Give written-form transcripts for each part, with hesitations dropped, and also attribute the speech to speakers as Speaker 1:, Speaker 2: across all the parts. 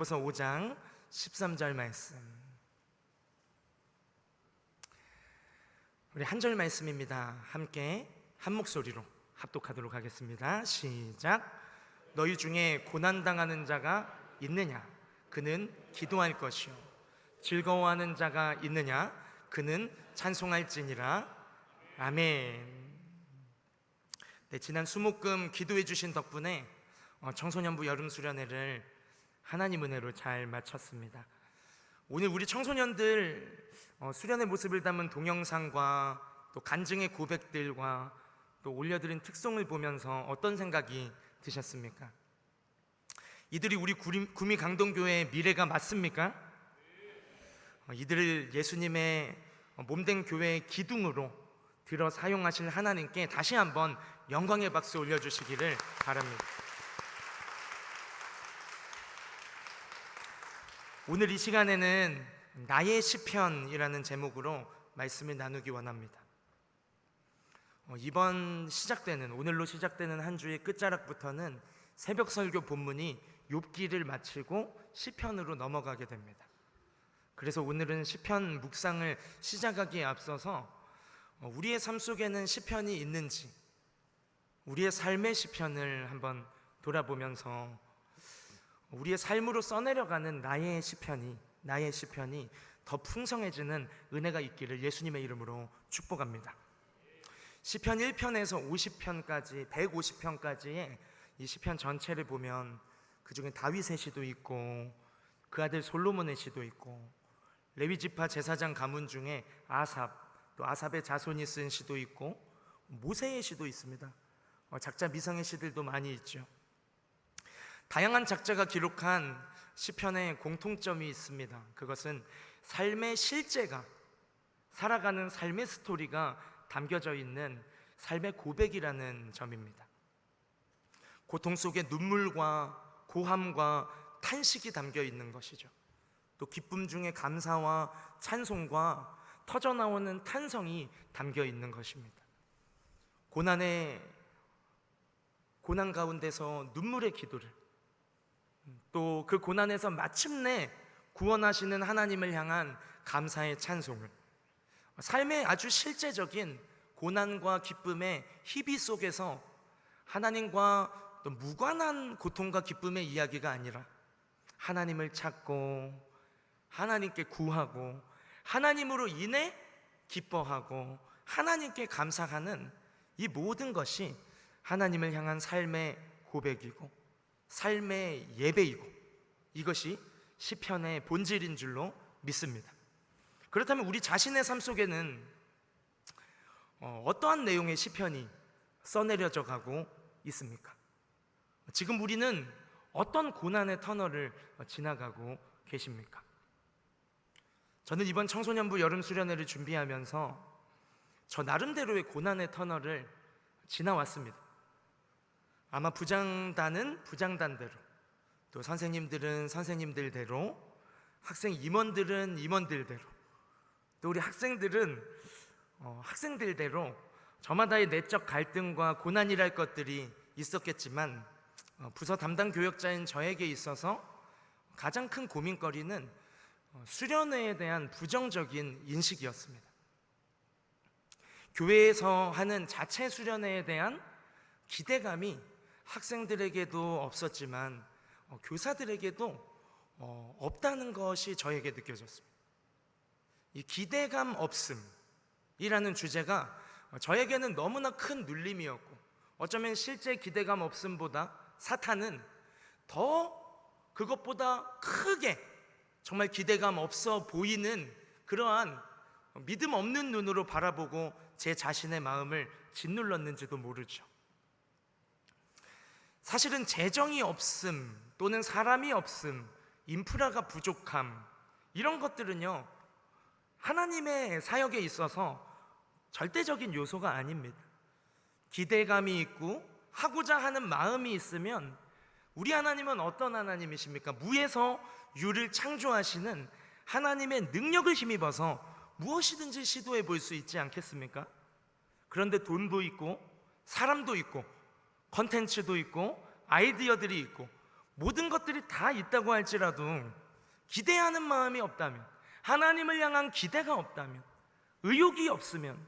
Speaker 1: 야고보서 5장 13절 말씀. 우리 한 절 말씀입니다. 함께 한 목소리로 합독하도록 하겠습니다. 시작. 너희 중에 고난당하는 자가 있느냐? 그는 기도할 것이요. 즐거워하는 자가 있느냐? 그는 찬송할지니라. 아멘. 네, 지난 수목금 기도해 주신 덕분에 청소년부 여름수련회를 하나님 은혜로 잘 마쳤습니다. 오늘 우리 청소년들 수련의 모습을 담은 동영상과 또 간증의 고백들과 또 올려드린 특송을 보면서 어떤 생각이 드셨습니까? 이들이 우리 구미 강동교회의 미래가 맞습니까? 이들을 예수님의 몸된 교회의 기둥으로 들어 사용하실 하나님께 다시 한번 영광의 박수 올려주시기를 바랍니다. 오늘 이 시간에는 나의 시편이라는 제목으로 말씀을 나누기 원합니다. 오늘로 시작되는 한 주의 끝자락부터는 새벽 설교 본문이 욥기를 마치고 시편으로 넘어가게 됩니다. 그래서 오늘은 시편 묵상을 시작하기에 앞서서 우리의 삶 속에는 시편이 있는지, 우리의 삶의 시편을 한번 돌아보면서 우리의 삶으로 써내려가는 나의 시편이 더 풍성해지는 은혜가 있기를 예수님의 이름으로 축복합니다. 시편 1편에서 50편까지 150편까지의 이 시편 전체를 보면 그 중에 다윗의 시도 있고 그 아들 솔로몬의 시도 있고 레위지파 제사장 가문 중에 또 아삽의 자손이 쓴 시도 있고 모세의 시도 있습니다. 작자 미성의 시들도 많이 있죠. 다양한 작자가 기록한 시편에 공통점이 있습니다. 그것은 삶의 실제가, 살아가는 삶의 스토리가 담겨져 있는 삶의 고백이라는 점입니다. 고통 속에 눈물과 고함과 탄식이 담겨 있는 것이죠. 또 기쁨 중에 감사와 찬송과 터져나오는 탄성이 담겨 있는 것입니다. 고난 가운데서 눈물의 기도를, 또 그 고난에서 마침내 구원하시는 하나님을 향한 감사의 찬송을, 삶의 아주 실제적인 고난과 기쁨의 희비 속에서 하나님과 또 무관한 고통과 기쁨의 이야기가 아니라 하나님을 찾고 하나님께 구하고 하나님으로 인해 기뻐하고 하나님께 감사하는 이 모든 것이 하나님을 향한 삶의 고백이고 삶의 예배이고 이것이 시편의 본질인 줄로 믿습니다. 그렇다면 우리 자신의 삶 속에는 어떠한 내용의 시편이 써내려져 가고 있습니까? 지금 우리는 어떤 고난의 터널을 지나가고 계십니까? 저는 이번 청소년부 여름 수련회를 준비하면서 저 나름대로의 고난의 터널을 지나왔습니다. 아마 부장단은 부장단대로, 또 선생님들은 선생님들대로, 학생 임원들은 임원들대로, 또 우리 학생들은 학생들대로 저마다의 내적 갈등과 고난이랄 것들이 있었겠지만 부서 담당 교역자인 저에게 있어서 가장 큰 고민거리는 수련회에 대한 부정적인 인식이었습니다. 교회에서 하는 자체 수련회에 대한 기대감이 학생들에게도 없었지만 교사들에게도 없다는 것이 저에게 느껴졌습니다. 이 기대감 없음이라는 주제가 저에게는 너무나 큰 눌림이었고, 어쩌면 실제 기대감 없음보다 사탄은 더 그것보다 크게 정말 기대감 없어 보이는 그러한 믿음 없는 눈으로 바라보고 제 자신의 마음을 짓눌렀는지도 모르죠. 사실은 재정이 없음 또는 사람이 없음, 인프라가 부족함, 이런 것들은요 하나님의 사역에 있어서 절대적인 요소가 아닙니다. 기대감이 있고 하고자 하는 마음이 있으면 우리 하나님은 어떤 하나님이십니까? 무에서 유를 창조하시는 하나님의 능력을 힘입어서 무엇이든지 시도해 볼 수 있지 않겠습니까? 그런데 돈도 있고 사람도 있고 컨텐츠도 있고 아이디어들이 있고 모든 것들이 다 있다고 할지라도 기대하는 마음이 없다면, 하나님을 향한 기대가 없다면, 의욕이 없으면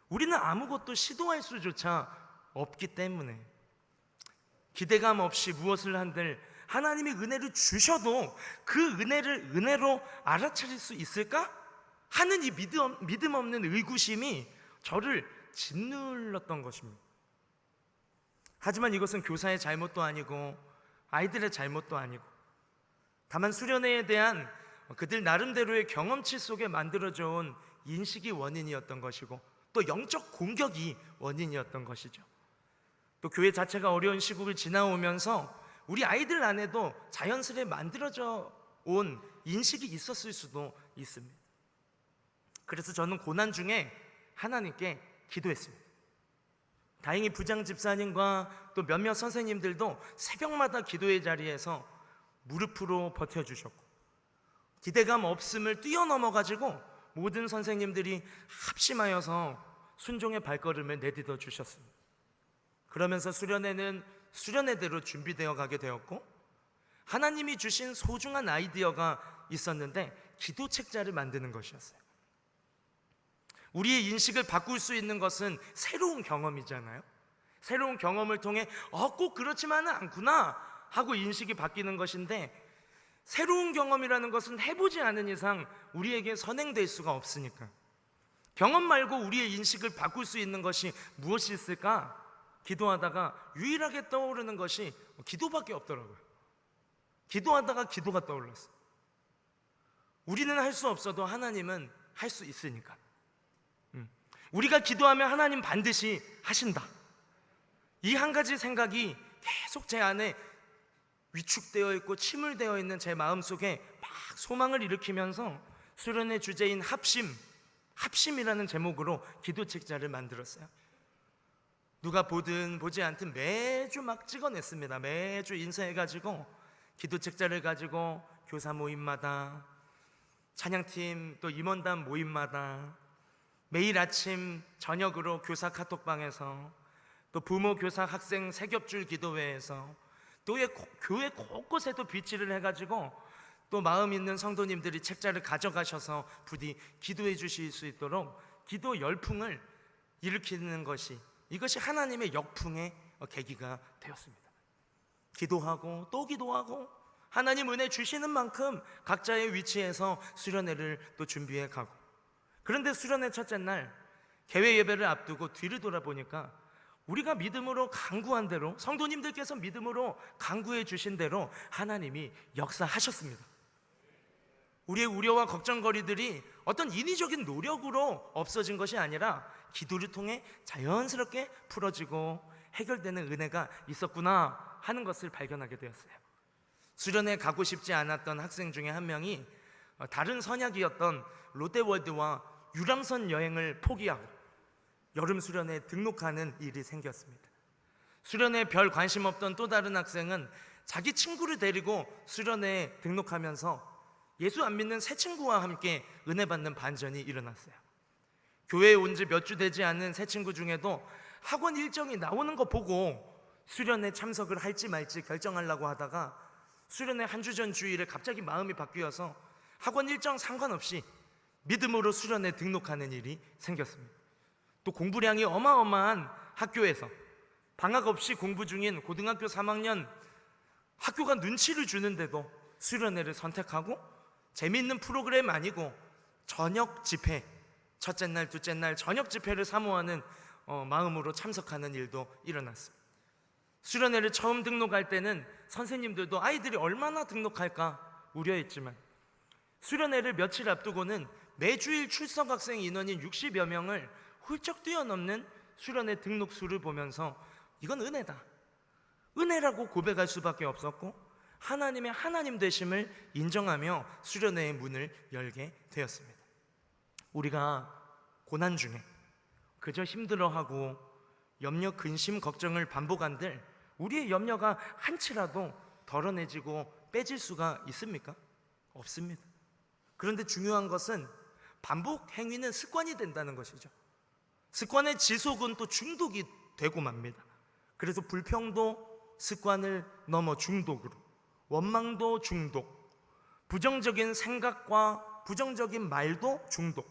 Speaker 1: 우리는 아무것도 시도할 수조차 없기 때문에, 기대감 없이 무엇을 한들 하나님이 은혜를 주셔도 그 은혜를 은혜로 알아차릴 수 있을까 하는 이 믿음 없는 의구심이 저를 짓눌렀던 것입니다. 하지만 이것은 교사의 잘못도 아니고 아이들의 잘못도 아니고, 다만 수련회에 대한 그들 나름대로의 경험치 속에 만들어져 온 인식이 원인이었던 것이고, 또 영적 공격이 원인이었던 것이죠. 또 교회 자체가 어려운 시국을 지나오면서 우리 아이들 안에도 자연스레 만들어져 온 인식이 있었을 수도 있습니다. 그래서 저는 고난 중에 하나님께 기도했습니다. 다행히 부장 집사님과 또 몇몇 선생님들도 새벽마다 기도의 자리에서 무릎으로 버텨주셨고, 기대감 없음을 뛰어넘어가지고 모든 선생님들이 합심하여서 순종의 발걸음을 내딛어 주셨습니다. 그러면서 수련회는 수련회대로 준비되어 가게 되었고, 하나님이 주신 소중한 아이디어가 있었는데 기도 책자를 만드는 것이었어요. 우리의 인식을 바꿀 수 있는 것은 새로운 경험이잖아요. 새로운 경험을 통해 꼭 그렇지만은 않구나 하고 인식이 바뀌는 것인데, 새로운 경험이라는 것은 해보지 않은 이상 우리에게 선행될 수가 없으니까, 경험 말고 우리의 인식을 바꿀 수 있는 것이 무엇이 있을까 기도하다가 유일하게 떠오르는 것이 기도밖에 없더라고요. 기도하다가 기도가 떠올랐어요. 우리는 할 수 없어도 하나님은 할 수 있으니까, 우리가 기도하면 하나님 반드시 하신다, 이 한 가지 생각이 계속 제 안에 위축되어 있고 침울되어 있는 제 마음속에 막 소망을 일으키면서 수련의 주제인 합심이라는 제목으로 기도 책자를 만들었어요. 누가 보든 보지 않든 매주 막 찍어냈습니다. 매주 인쇄해가지고 기도 책자를 가지고 교사 모임마다, 찬양팀 또 임원단 모임마다, 매일 아침 저녁으로 교사 카톡방에서, 또 부모 교사 학생 세겹줄 기도회에서, 또 교회 곳곳에도 비치를 해가지고 또 마음 있는 성도님들이 책자를 가져가셔서 부디 기도해 주실 수 있도록 기도 열풍을 일으키는 것이, 이것이 하나님의 역풍의 계기가 되었습니다. 기도하고 또 기도하고 하나님 은혜 주시는 만큼 각자의 위치에서 수련회를 또 준비해 가고, 그런데 수련회 첫째 날 개회 예배를 앞두고 뒤를 돌아보니까 우리가 믿음으로 간구한 대로, 성도님들께서 믿음으로 간구해 주신 대로 하나님이 역사하셨습니다. 우리의 우려와 걱정거리들이 어떤 인위적인 노력으로 없어진 것이 아니라 기도를 통해 자연스럽게 풀어지고 해결되는 은혜가 있었구나 하는 것을 발견하게 되었어요. 수련회 가고 싶지 않았던 학생 중에 한 명이 다른 선약이었던 롯데월드와 유람선 여행을 포기하고 여름 수련회에 등록하는 일이 생겼습니다. 수련회에 별 관심 없던 또 다른 학생은 자기 친구를 데리고 수련회에 등록하면서 예수 안 믿는 새 친구와 함께 은혜 받는 반전이 일어났어요. 교회에 온 지 몇 주 되지 않은 새 친구 중에도 학원 일정이 나오는 거 보고 수련회 참석을 할지 말지 결정하려고 하다가 수련회 한 주 전 주일에 갑자기 마음이 바뀌어서 학원 일정 상관없이 믿음으로 수련회 등록하는 일이 생겼습니다. 또 공부량이 어마어마한 학교에서 방학 없이 공부 중인 고등학교 3학년 학교가 눈치를 주는데도 수련회를 선택하고 재미있는 프로그램 아니고 저녁 집회, 첫째 날, 둘째 날 저녁 집회를 사모하는 마음으로 참석하는 일도 일어났습니다. 수련회를 처음 등록할 때는 선생님들도 아이들이 얼마나 등록할까 우려했지만, 수련회를 며칠 앞두고는 매주일 출석 학생 인원인 60여 명을 훌쩍 뛰어넘는 수련회 등록 수를 보면서 이건 은혜다, 은혜라고 고백할 수밖에 없었고, 하나님의 하나님 되심을 인정하며 수련회의 문을 열게 되었습니다. 우리가 고난 중에 그저 힘들어하고 염려, 근심, 걱정을 반복한들 우리의 염려가 한치라도 덜어내지고 빼질 수가 있습니까? 없습니다. 그런데 중요한 것은 반복 행위는 습관이 된다는 것이죠. 습관의 지속은 또 중독이 되고 맙니다. 그래서 불평도 습관을 넘어 중독으로, 원망도 중독, 부정적인 생각과 부정적인 말도 중독,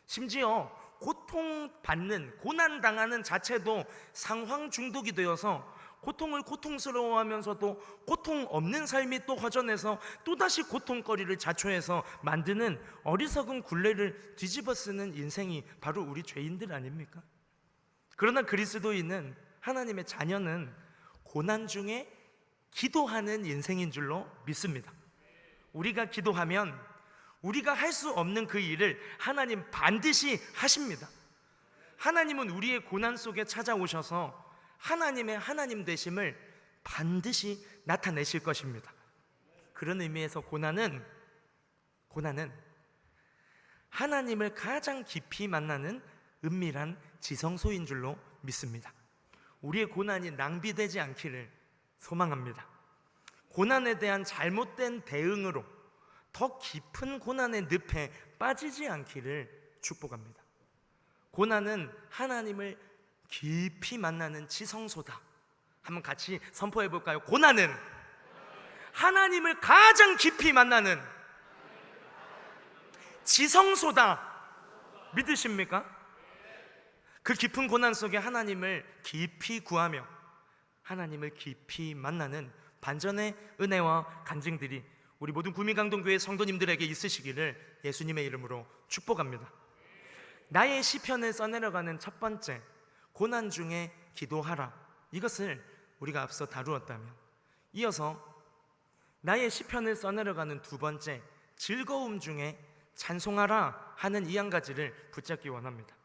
Speaker 1: 심지어 고통받는, 고난당하는 자체도 상황 중독이 되어서 고통을 고통스러워하면서도 고통 없는 삶이 또 허전해서 또다시 고통거리를 자초해서 만드는 어리석은 굴레를 뒤집어 쓰는 인생이 바로 우리 죄인들 아닙니까? 그러나 그리스도인은, 하나님의 자녀는 고난 중에 기도하는 인생인 줄로 믿습니다. 우리가 기도하면 우리가 할 수 없는 그 일을 하나님 반드시 하십니다. 하나님은 우리의 고난 속에 찾아오셔서 하나님의 하나님 되심을 반드시 나타내실 것입니다. 그런 의미에서 고난은 하나님을 가장 깊이 만나는 은밀한 지성소인 줄로 믿습니다. 우리의 고난이 낭비되지 않기를 소망합니다. 고난에 대한 잘못된 대응으로 더 깊은 고난의 늪에 빠지지 않기를 축복합니다. 고난은 하나님을 깊이 만나는 지성소다. 한번 같이 선포해 볼까요? 고난은 하나님을 가장 깊이 만나는 지성소다. 믿으십니까? 그 깊은 고난 속에 하나님을 깊이 구하며 하나님을 깊이 만나는 반전의 은혜와 간증들이 우리 모든 구미강동교회 성도님들에게 있으시기를 예수님의 이름으로 축복합니다. 나의 시편을 써내려가는 첫 번째, 고난 중에 기도하라, 이것을 우리가 앞서 다루었다면, 이어서 나의 시편을 써내려가는 두 번째, 즐거움 중에 찬송하라 하는 이 한 가지를 붙잡기 원합니다.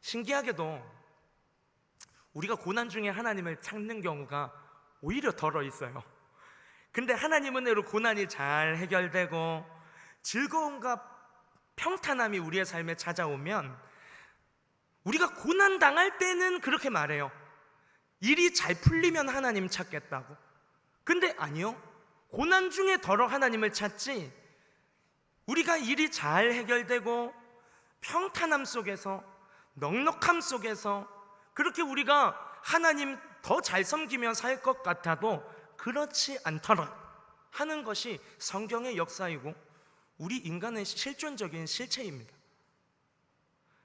Speaker 1: 신기하게도 우리가 고난 중에 하나님을 찾는 경우가 오히려 덜어 있어요. 근데 하나님 은혜로 고난이 잘 해결되고 즐거움과 평탄함이 우리의 삶에 찾아오면 우리가 고난 당할 때는 그렇게 말해요. 일이 잘 풀리면 하나님 찾겠다고. 근데 아니요, 고난 중에 더러 하나님을 찾지, 우리가 일이 잘 해결되고 평탄함 속에서, 넉넉함 속에서 그렇게 우리가 하나님 더 잘 섬기며 살 것 같아도 그렇지 않더라 하는 것이 성경의 역사이고 우리 인간의 실존적인 실체입니다.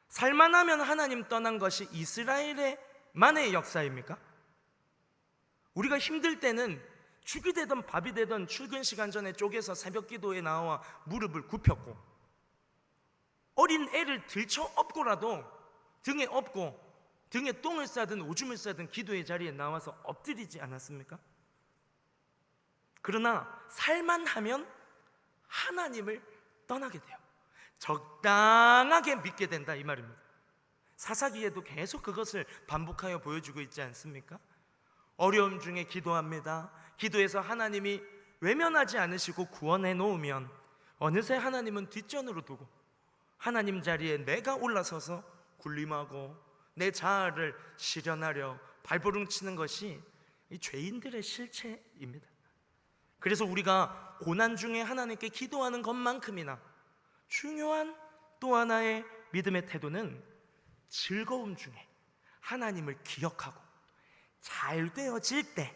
Speaker 1: 살만하면 하나님 떠난 것이 이스라엘만의 역사입니까? 우리가 힘들 때는 죽이 되든 밥이 되든 출근 시간 전에 쪼개서 새벽 기도에 나와 무릎을 굽혔고, 어린 애를 들쳐 업고라도 등에 업고 등에 똥을 싸든 오줌을 싸든 기도의 자리에 나와서 엎드리지 않았습니까? 그러나 살만하면 하나님을 떠나게 돼요. 적당하게 믿게 된다, 이 말입니다. 사사기에도 계속 그것을 반복하여 보여주고 있지 않습니까? 어려움 중에 기도합니다. 기도해서 하나님이 외면하지 않으시고 구원해 놓으면 어느새 하나님은 뒷전으로 두고 하나님 자리에 내가 올라서서 군림하고 내 자아를 실현하려 발버둥 치는 것이 이 죄인들의 실체입니다. 그래서 우리가 고난 중에 하나님께 기도하는 것만큼이나 중요한 또 하나의 믿음의 태도는 즐거움 중에 하나님을 기억하고 잘 되어질 때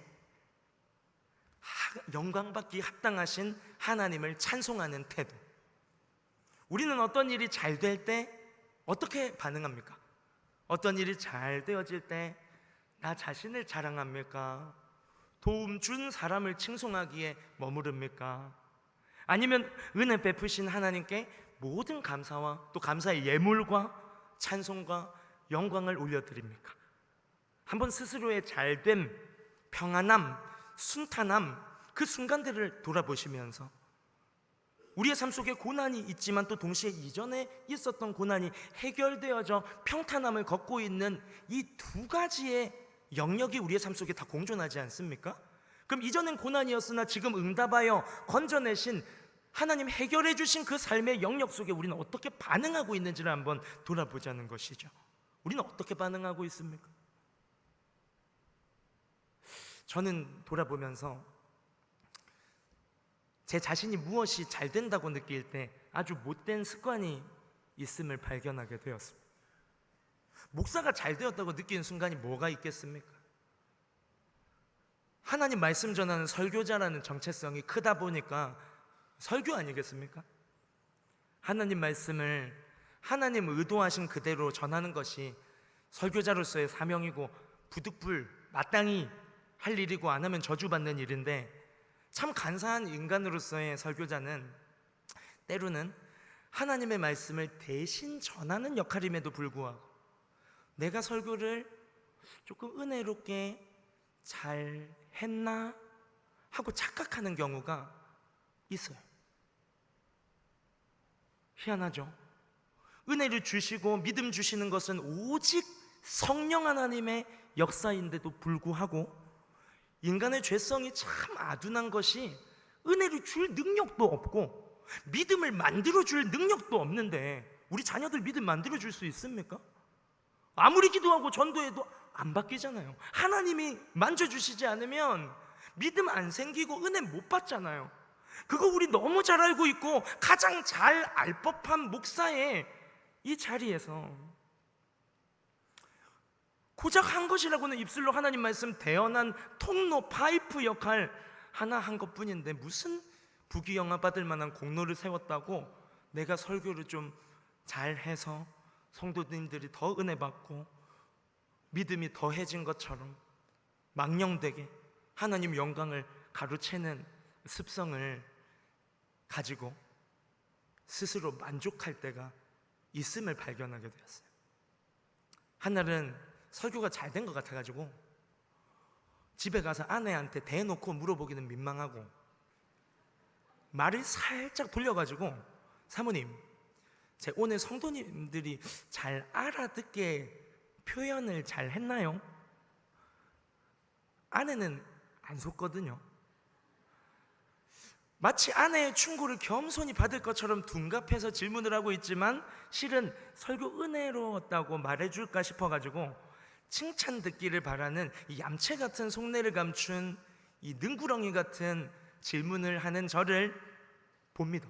Speaker 1: 영광받기 합당하신 하나님을 찬송하는 태도. 우리는 어떤 일이 잘 될 때 어떻게 반응합니까? 어떤 일이 잘 되어질 때 나 자신을 자랑합니까? 도움 준 사람을 칭송하기에 머무릅니까? 아니면 은혜 베푸신 하나님께 모든 감사와 또 감사의 예물과 찬송과 영광을 올려드립니까? 한번 스스로의 잘됨, 평안함, 순탄함, 그 순간들을 돌아보시면서 우리의 삶 속에 고난이 있지만 또 동시에 이전에 있었던 고난이 해결되어져 평탄함을 걷고 있는 이 두 가지의 영역이 우리의 삶 속에 다 공존하지 않습니까? 그럼 이전엔 고난이었으나 지금 응답하여 건져내신 하나님 해결해 주신 그 삶의 영역 속에 우리는 어떻게 반응하고 있는지를 한번 돌아보자는 것이죠. 우리는 어떻게 반응하고 있습니까? 저는 돌아보면서 제 자신이 무엇이 잘 된다고 느낄 때 아주 못된 습관이 있음을 발견하게 되었습니다. 목사가 잘 되었다고 느끼는 순간이 뭐가 있겠습니까? 하나님 말씀 전하는 설교자라는 정체성이 크다 보니까 설교 아니겠습니까? 하나님 말씀을 하나님 의도하신 그대로 전하는 것이 설교자로서의 사명이고 부득불 마땅히 할 일이고 안 하면 저주받는 일인데, 참 간사한 인간으로서의 설교자는 때로는 하나님의 말씀을 대신 전하는 역할임에도 불구하고 내가 설교를 조금 은혜롭게 잘 했나 하고 착각하는 경우가 있어요. 희한하죠? 은혜를 주시고 믿음 주시는 것은 오직 성령 하나님의 역사인데도 불구하고 인간의 죄성이 참 아둔한 것이 은혜를 줄 능력도 없고 믿음을 만들어줄 능력도 없는데, 우리 자녀들 믿음 만들어줄 수 있습니까? 아무리 기도하고 전도해도 안 바뀌잖아요. 하나님이 만져주시지 않으면 믿음 안 생기고 은혜 못 받잖아요. 그거 우리 너무 잘 알고 있고 가장 잘 알 법한 목사의 이 자리에서 고작 한 것이라고는 입술로 하나님 말씀 대언한 통로 파이프 역할 하나 한 것뿐인데, 무슨 부귀영화 받을 만한 공로를 세웠다고 내가 설교를 좀 잘해서 성도님들이 더 은혜 받고 믿음이 더해진 것처럼 망령되게 하나님 영광을 가로채는 습성을 가지고 스스로 만족할 때가 있음을 발견하게 되었어요. 한날은 설교가 잘 된 것 같아가지고 집에 가서 아내한테 대놓고 물어보기는 민망하고 말을 살짝 돌려가지고, 사모님, 제 오늘 성도님들이 잘 알아듣게 표현을 잘 했나요? 아내는 안 속거든요. 마치 아내의 충고를 겸손히 받을 것처럼 둔갑해서 질문을 하고 있지만 실은 설교 은혜로웠다고 말해줄까 싶어가지고 칭찬 듣기를 바라는 이 얌체 같은 속내를 감춘 이 능구렁이 같은 질문을 하는 저를 봅니다.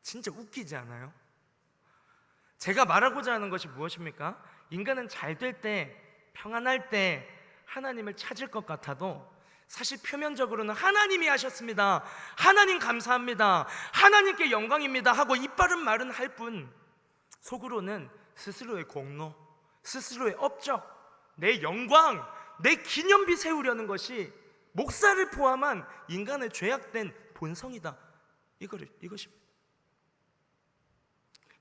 Speaker 1: 진짜 웃기지 않아요? 제가 말하고자 하는 것이 무엇입니까? 인간은 잘 될 때, 평안할 때 하나님을 찾을 것 같아도 사실 표면적으로는 하나님이 하셨습니다, 하나님 감사합니다, 하나님께 영광입니다 하고 이빨은 말은 할 뿐, 속으로는 스스로의 공로, 스스로의 업적, 내 영광, 내 기념비 세우려는 것이 목사를 포함한 인간의 죄악된 본성이다, 이것입니다.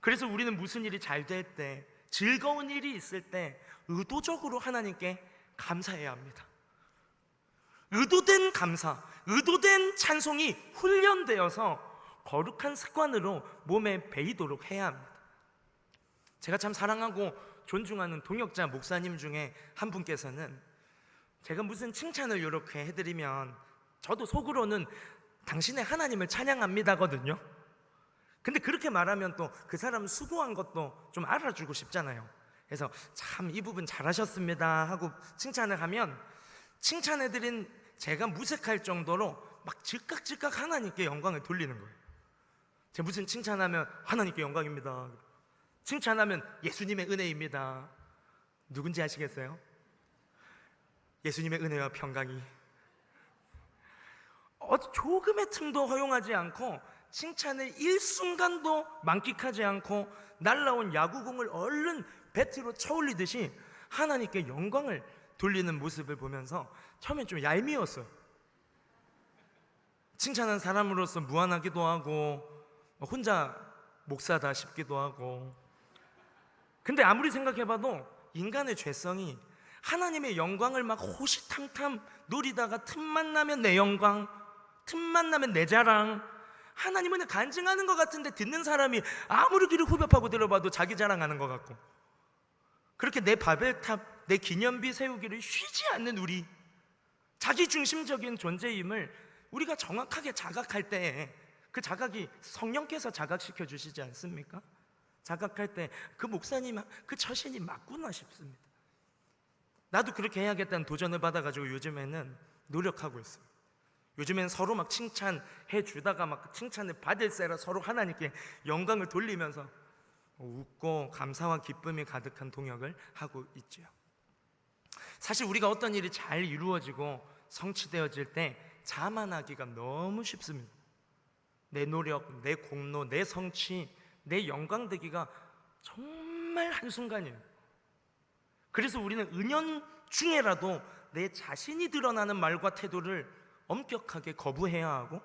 Speaker 1: 그래서 우리는 무슨 일이 잘 될 때, 즐거운 일이 있을 때 의도적으로 하나님께 감사해야 합니다. 의도된 감사, 의도된 찬송이 훈련되어서 거룩한 습관으로 몸에 배이도록 해야 합니다. 제가 참 사랑하고 존중하는 동역자 목사님 중에 한 분께서는 제가 무슨 칭찬을 이렇게 해드리면 저도 속으로는 당신의 하나님을 찬양합니다거든요. 근데 그렇게 말하면 또 그 사람 수고한 것도 좀 알아주고 싶잖아요. 그래서 참 이 부분 잘하셨습니다 하고 칭찬을 하면 칭찬해드린 제가 무색할 정도로 막 즉각 하나님께 영광을 돌리는 거예요. 제가 무슨 칭찬하면 하나님께 영광입니다, 칭찬하면 예수님의 은혜입니다. 누군지 아시겠어요? 예수님의 은혜와 평강이 조금의 틈도 허용하지 않고 칭찬을 일순간도 만끽하지 않고 날라온 야구공을 얼른 배트로 쳐올리듯이 하나님께 영광을 돌리는 모습을 보면서 처음엔 좀 얄미웠어요. 칭찬한 사람으로서 무안하기도 하고 혼자 목사다 싶기도 하고. 근데 아무리 생각해봐도 인간의 죄성이 하나님의 영광을 막 호시탐탐 노리다가 틈만 나면 내 영광, 틈만 나면 내 자랑, 하나님은 간증하는 것 같은데 듣는 사람이 아무리 귀를 후벼파고 들어봐도 자기 자랑하는 것 같고, 그렇게 내 바벨탑, 내 기념비 세우기를 쉬지 않는 우리, 자기중심적인 존재임을 우리가 정확하게 자각할 때에 그 자각이 성령께서 자각시켜 주시지 않습니까? 자각할 때 그 목사님, 그 처신이 맞구나 싶습니다. 나도 그렇게 해야겠다는 도전을 받아가지고 요즘에는 노력하고 있어요. 요즘엔 서로 막 칭찬해 주다가 막 칭찬을 받을세라 서로 하나님께 영광을 돌리면서 웃고 감사와 기쁨이 가득한 동역을 하고 있지요. 사실 우리가 어떤 일이 잘 이루어지고 성취되어질 때 자만하기가 너무 쉽습니다. 내 노력, 내 공로, 내 성취, 내 영광 되기가 정말 한순간이에요. 그래서 우리는 은연중에라도 내 자신이 드러나는 말과 태도를 엄격하게 거부해야 하고,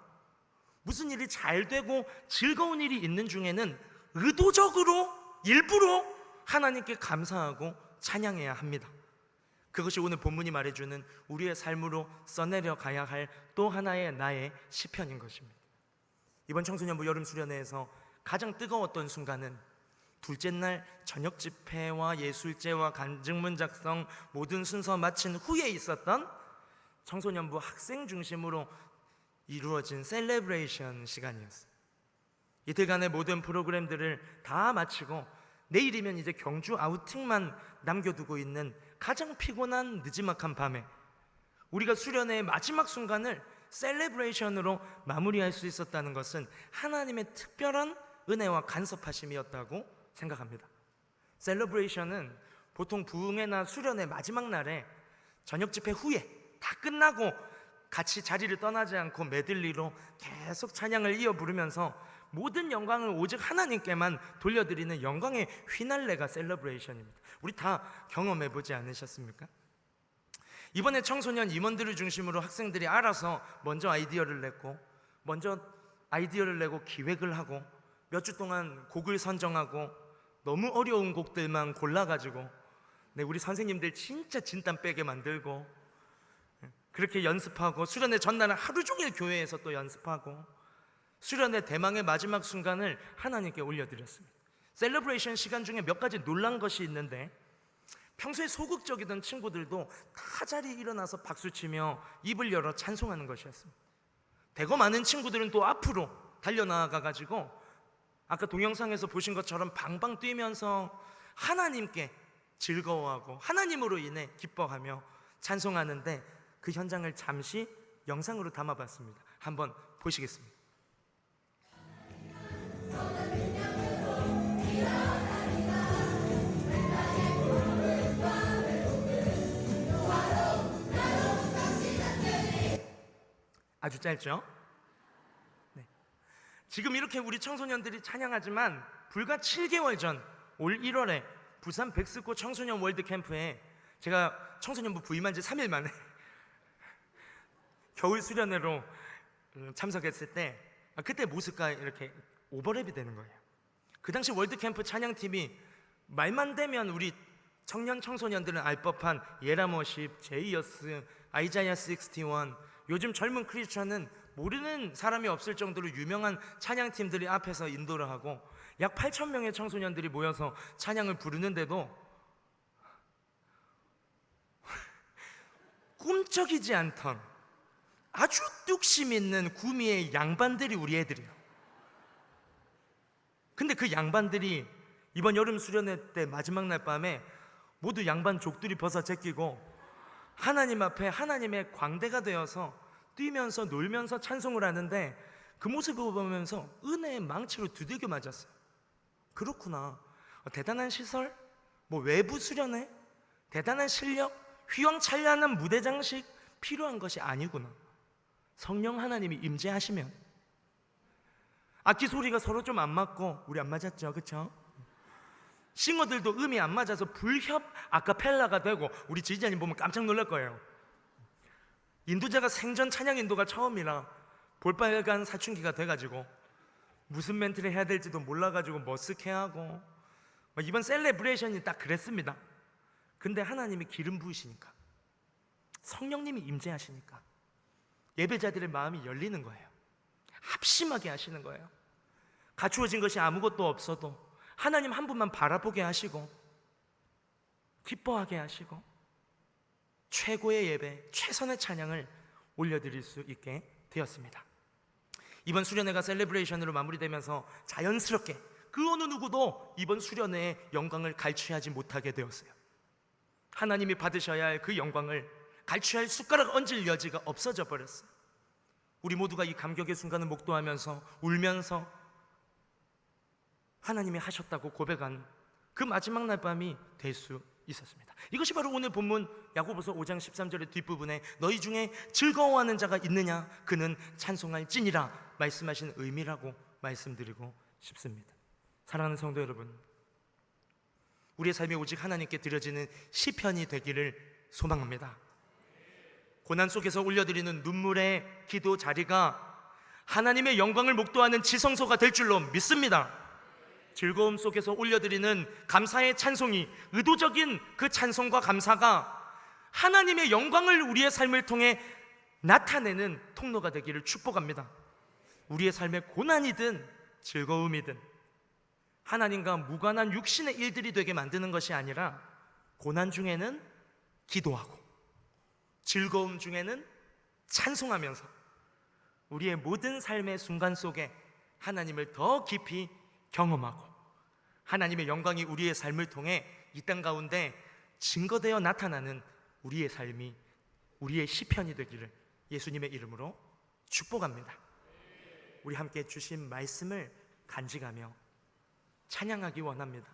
Speaker 1: 무슨 일이 잘 되고 즐거운 일이 있는 중에는 의도적으로 일부러 하나님께 감사하고 찬양해야 합니다. 그것이 오늘 본문이 말해주는 우리의 삶으로 써내려 가야 할 또 하나의 나의 시편인 것입니다. 이번 청소년부 여름 수련회에서 가장 뜨거웠던 순간은 둘째 날 저녁 집회와 예술제와 간증문 작성 모든 순서 마친 후에 있었던 청소년부 학생 중심으로 이루어진 셀레브레이션 시간이었어요. 이틀간의 모든 프로그램들을 다 마치고 내일이면 이제 경주 아우팅만 남겨두고 있는 가장 피곤한 느지막한 밤에 우리가 수련회의 마지막 순간을 셀레브레이션으로 마무리할 수 있었다는 것은 하나님의 특별한 은혜와 간섭하심이었다고 생각합니다. 셀레브레이션은 보통 부흥회나 수련회 마지막 날에 저녁 집회 후에 다 끝나고 같이 자리를 떠나지 않고 메들리로 계속 찬양을 이어 부르면서 모든 영광을 오직 하나님께만 돌려드리는 영광의 휘날레가 셀러브레이션입니다. 우리 다 경험해보지 않으셨습니까? 이번에 청소년 임원들을 중심으로 학생들이 알아서 먼저 아이디어를 내고 기획을 하고 몇 주 동안 곡을 선정하고 너무 어려운 곡들만 골라가지고 우리 선생님들 진짜 진땀 빼게 만들고 그렇게 연습하고, 수련회 전날은 하루 종일 교회에서 또 연습하고, 수련회 대망의 마지막 순간을 하나님께 올려드렸습니다. 셀러브레이션 시간 중에 몇 가지 놀란 것이 있는데, 평소에 소극적이던 친구들도 다 자리에 일어나서 박수치며 입을 열어 찬송하는 것이었습니다. 대거 많은 친구들은 또 앞으로 달려나가가지고 아까 동영상에서 보신 것처럼 방방 뛰면서 하나님께 즐거워하고 하나님으로 인해 기뻐하며 찬송하는데, 그 현장을 잠시 영상으로 담아봤습니다. 한번 보시겠습니다. 아주 짧죠? 네. 지금 이렇게 우리 청소년들이 찬양하지만 불과 7개월 전 올 1월에 부산 백스코 청소년 월드캠프에 제가 청소년부 부임한 지 3일 만에 겨울 수련회로 참석했을 때 그때 모습과 이렇게 오버랩이 되는 거예요. 그 당시 월드캠프 찬양팀이 말만 되면 우리 청년 청소년들은 알 법한 예라머십, 제이어스, 아이자야 61, 요즘 젊은 크리스천은 모르는 사람이 없을 정도로 유명한 찬양팀들이 앞에서 인도를 하고 약 8,000명의 청소년들이 모여서 찬양을 부르는데도 꿈쩍이지 않던 아주 뚝심 있는 구미의 양반들이 우리 애들이에요. 근데 그 양반들이 이번 여름 수련회 때 마지막 날 밤에 모두 양반 족들이 벗어 제끼고 하나님 앞에 하나님의 광대가 되어서 뛰면서 놀면서 찬송을 하는데, 그 모습을 보면서 은혜의 망치로 두들겨 맞았어요. 그렇구나, 대단한 시설, 외부 수련회, 대단한 실력, 휘황찬란한 무대 장식 필요한 것이 아니구나. 성령 하나님이 임재하시면, 악기 소리가 서로 좀 안 맞고, 우리 안 맞았죠, 그쵸? 싱어들도 음이 안 맞아서 불협 아카펠라가 되고, 우리 지지자님 보면 깜짝 놀랄 거예요. 인도자가 생전 찬양 인도가 처음이라 볼빨간 사춘기가 돼가지고 무슨 멘트를 해야 될지도 몰라가지고 머쓱해하고, 이번 셀레브레이션이 딱 그랬습니다. 근데 하나님이 기름 부으시니까, 성령님이 임재하시니까 예배자들의 마음이 열리는 거예요. 합심하게 하시는 거예요. 갖추어진 것이 아무것도 없어도 하나님 한 분만 바라보게 하시고 기뻐하게 하시고 최고의 예배, 최선의 찬양을 올려드릴 수 있게 되었습니다. 이번 수련회가 셀레브레이션으로 마무리되면서 자연스럽게 그 어느 누구도 이번 수련회의 영광을 갈취하지 못하게 되었어요. 하나님이 받으셔야 할 그 영광을 갈취할 숟가락 얹을 여지가 없어져 버렸어요. 우리 모두가 이 감격의 순간을 목도하면서 울면서 하나님이 하셨다고 고백한 그 마지막 날 밤이 될 수 있었습니다. 이것이 바로 오늘 본문 야고보서 5장 13절의 뒷부분에 너희 중에 즐거워하는 자가 있느냐 그는 찬송할지니라 말씀하신 의미라고 말씀드리고 싶습니다. 사랑하는 성도 여러분, 우리의 삶이 오직 하나님께 드려지는 시편이 되기를 소망합니다. 고난 속에서 올려드리는 눈물의 기도 자리가 하나님의 영광을 목도하는 지성소가 될 줄로 믿습니다. 즐거움 속에서 올려드리는 감사의 찬송이, 의도적인 그 찬송과 감사가 하나님의 영광을 우리의 삶을 통해 나타내는 통로가 되기를 축복합니다. 우리의 삶의 고난이든 즐거움이든 하나님과 무관한 육신의 일들이 되게 만드는 것이 아니라 고난 중에는 기도하고 즐거움 중에는 찬송하면서 우리의 모든 삶의 순간 속에 하나님을 더 깊이 경험하고 하나님의 영광이 우리의 삶을 통해 이 땅 가운데 증거되어 나타나는 우리의 삶이 우리의 시편이 되기를 예수님의 이름으로 축복합니다. 우리 함께 주신 말씀을 간직하며 찬양하기 원합니다.